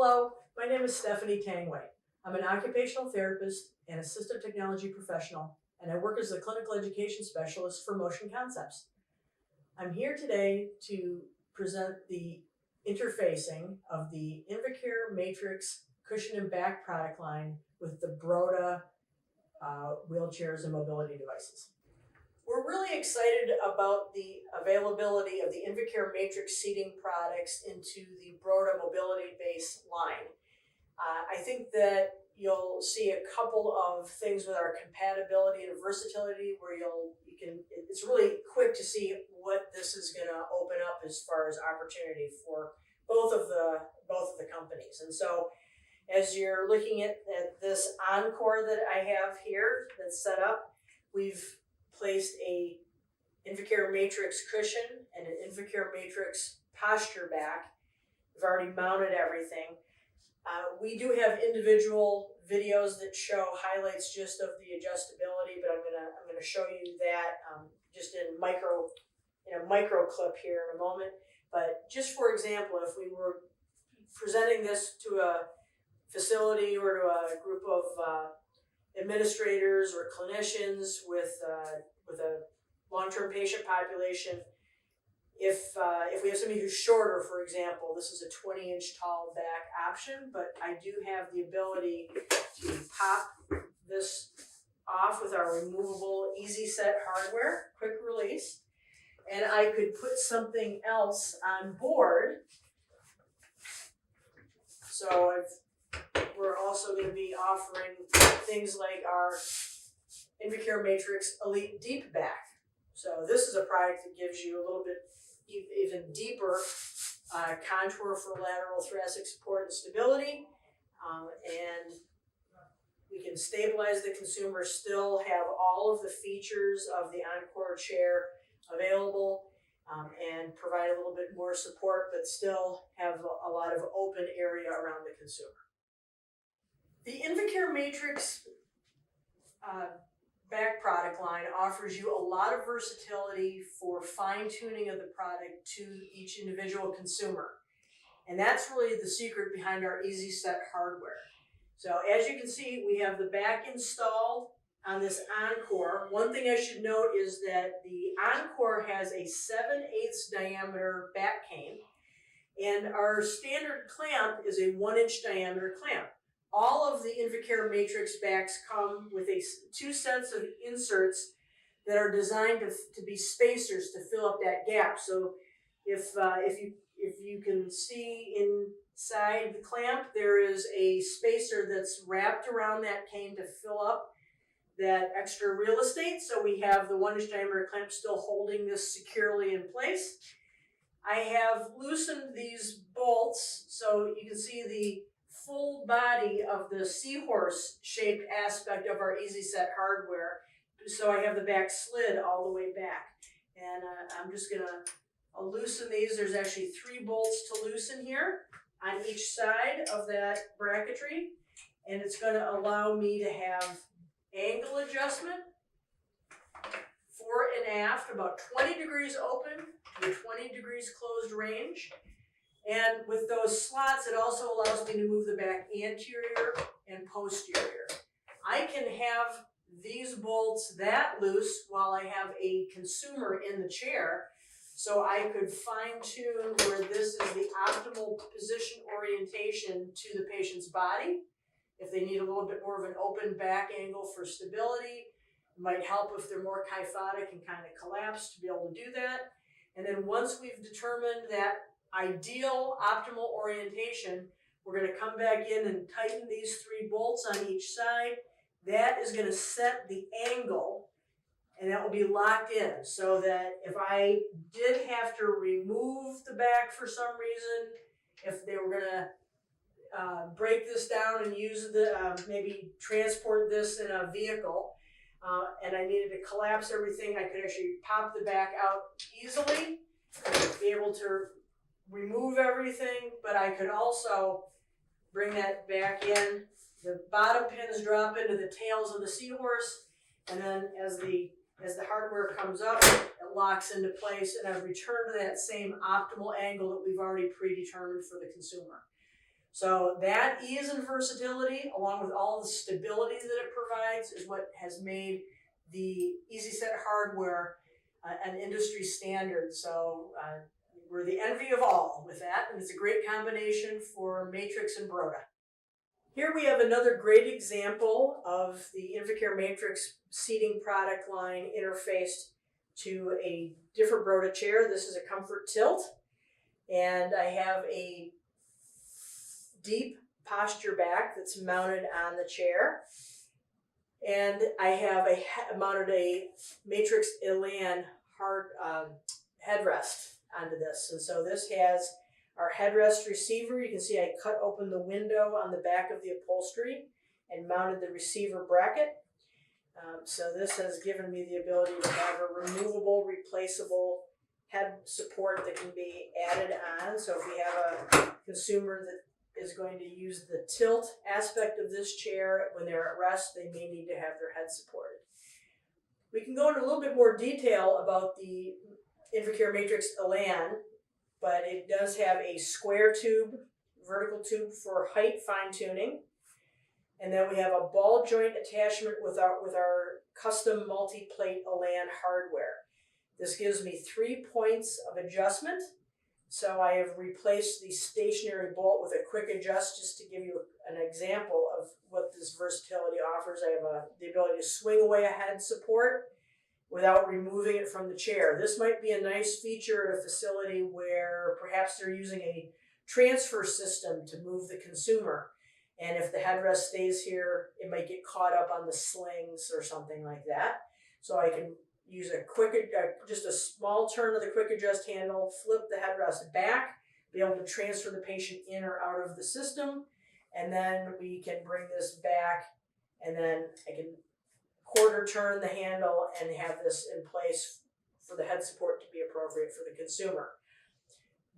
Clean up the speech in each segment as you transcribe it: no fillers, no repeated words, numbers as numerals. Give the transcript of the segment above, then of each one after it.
Hello, my name is Stephanie Tangway. I'm an occupational therapist and assistive technology professional, and I work as a clinical education specialist for Motion Concepts. I'm here today to present the interfacing of the Invacare Matrix cushion and back product line with the Broda wheelchairs and mobility devices. We're really excited about the availability of the Invacare Matrix seating products into the Broda mobility base line. I think that you'll see a couple of things with our compatibility and versatility where it's really quick to see what this is going to open up as far as opportunity for both of the companies. And so as you're looking at this Encore that I have here that's set up, we've placed a Invacare Matrix cushion and an Invacare Matrix posture back. We've already mounted everything. We do have individual videos that show highlights just of the adjustability, but I'm gonna show you that just in a micro clip here in a moment. But just for example, if we were presenting this to a facility or to a group of administrators or clinicians with a long-term patient population, if we have somebody who's shorter, for example, this is a 20-inch tall back option, but I do have the ability to pop this off with our removable easy set hardware, quick release, and I could put something else on board. So we're also going to be offering things like our Invacare Matrix Elite Deep Back. So this is a product that gives you a little bit even deeper contour for lateral thoracic support and stability, and we can stabilize the consumer, still have all of the features of the Encore chair available, and provide a little bit more support, but still have a lot of open area around the consumer. The Invacare Matrix back product line offers you a lot of versatility for fine-tuning of the product to each individual consumer. And that's really the secret behind our Easy Set hardware. So as you can see, we have the back installed on this Encore. One thing I should note is that the Encore has a 7/8 diameter back cane, and our standard clamp is a 1-inch diameter clamp. All of the Invacare Matrix backs come with two sets of inserts that are designed to be spacers to fill up that gap. So if you can see inside the clamp, there is a spacer that's wrapped around that cane to fill up that extra real estate. So we have the 1-inch diameter clamp still holding this securely in place. I have loosened these bolts so you can see the full body of the seahorse shaped aspect of our Easy Set hardware. So I have the back slid all the way back. And I'm just gonna loosen these. There's actually 3 bolts to loosen here on each side of that bracketry. And it's gonna allow me to have angle adjustment fore and aft, about 20 degrees open to 20 degrees closed range. And with those slots, it also allows me to move the back anterior and posterior. I can have these bolts that loose while I have a consumer in the chair, so I could fine tune where this is the optimal position orientation to the patient's body. If they need a little bit more of an open back angle for stability, it might help if they're more kyphotic and kind of collapse to be able to do that. And then once we've determined that ideal optimal orientation, we're going to come back in and tighten these 3 bolts on each side. That is going to set the angle, and that will be locked in, so that if I did have to remove the back for some reason, if they were going to break this down and use maybe transport this in a vehicle, and I needed to collapse everything, I could actually pop the back out easily, be able to remove everything, but I could also bring that back in. The bottom pins drop into the tails of the seahorse, and then as the hardware comes up, it locks into place, and I've returned to that same optimal angle that we've already predetermined for the consumer. So that ease and versatility, along with all the stability that it provides, is what has made the EasySet hardware an industry standard. So we're the envy of all with that, and it's a great combination for Matrx and Broda. Here we have another great example of the Invacare Matrx seating product line interfaced to a different Broda chair. This is a comfort tilt, and I have a deep posture back that's mounted on the chair, and I have mounted a Matrx Elan hard headrest onto this. And so this has our headrest receiver. You can see I cut open the window on the back of the upholstery and mounted the receiver bracket. So this has given me the ability to have a removable, replaceable head support that can be added on. So if we have a consumer that is going to use the tilt aspect of this chair when they're at rest, they may need to have their head supported. We can go into a little bit more detail about the Invacare Matrx Elan, but it does have a square tube, vertical tube for height fine tuning. And then we have a ball joint attachment with our custom multi-plate Elan hardware. This gives me 3 points of adjustment. So I have replaced the stationary bolt with a quick adjust, just to give you an example of what this versatility offers. I have the ability to swing away a head support without removing it from the chair. This might be a nice feature at a facility where perhaps they're using a transfer system to move the consumer. And if the headrest stays here, it might get caught up on the slings or something like that. So I can use just a small turn of the quick adjust handle, flip the headrest back, be able to transfer the patient in or out of the system, and then we can bring this back, and then I can quarter turn the handle and have this in place for the head support to be appropriate for the consumer.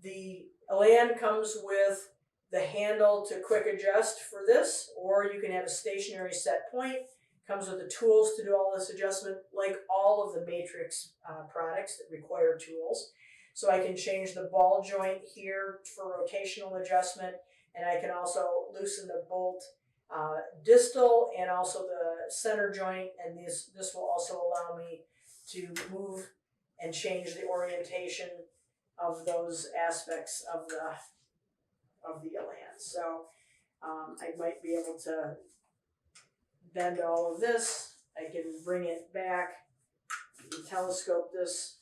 The Elan comes with the handle to quick adjust for this, or you can have a stationary set point. Comes with the tools to do all this adjustment, like all of the Matrx products that require tools. So I can change the ball joint here for rotational adjustment, and I can also loosen the bolt distal and also the center joint, and this will also allow me to move and change the orientation of those aspects of the Elan. So I might be able to bend all of this. I can bring it back and telescope this.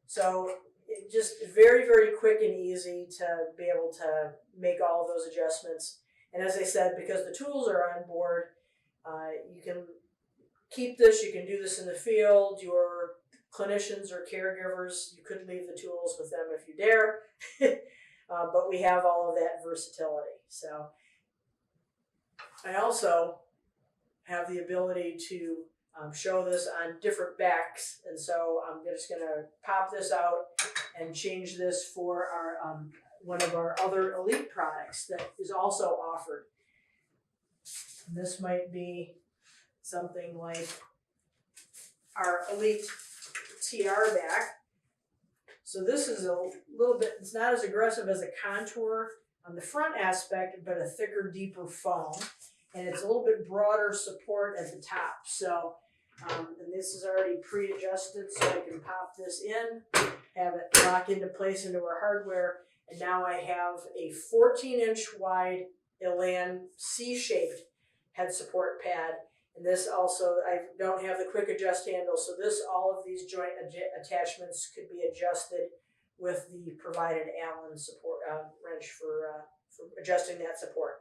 So it just very, very quick and easy to be able to make all of those adjustments. And as I said, because the tools are on board, you can keep this, you can do this in the field. Your clinicians or caregivers, you could leave the tools with them if you dare, but we have all of that versatility. So I also have the ability to show this on different backs, and so I'm just going to pop this out and change this for our one of our other Elite products that is also offered. And this might be something like our Elite TR back. So this is a little bit, it's not as aggressive as a contour on the front aspect, but a thicker, deeper foam. And it's a little bit broader support at the top. So, and this is already pre-adjusted, so I can pop this in, have it lock into place into our hardware, and now I have a 14-inch wide Elan C-shaped head support pad. And this also, I don't have the quick adjust handle, so all of these joint attachments could be adjusted with the provided Allen support wrench for adjusting that support.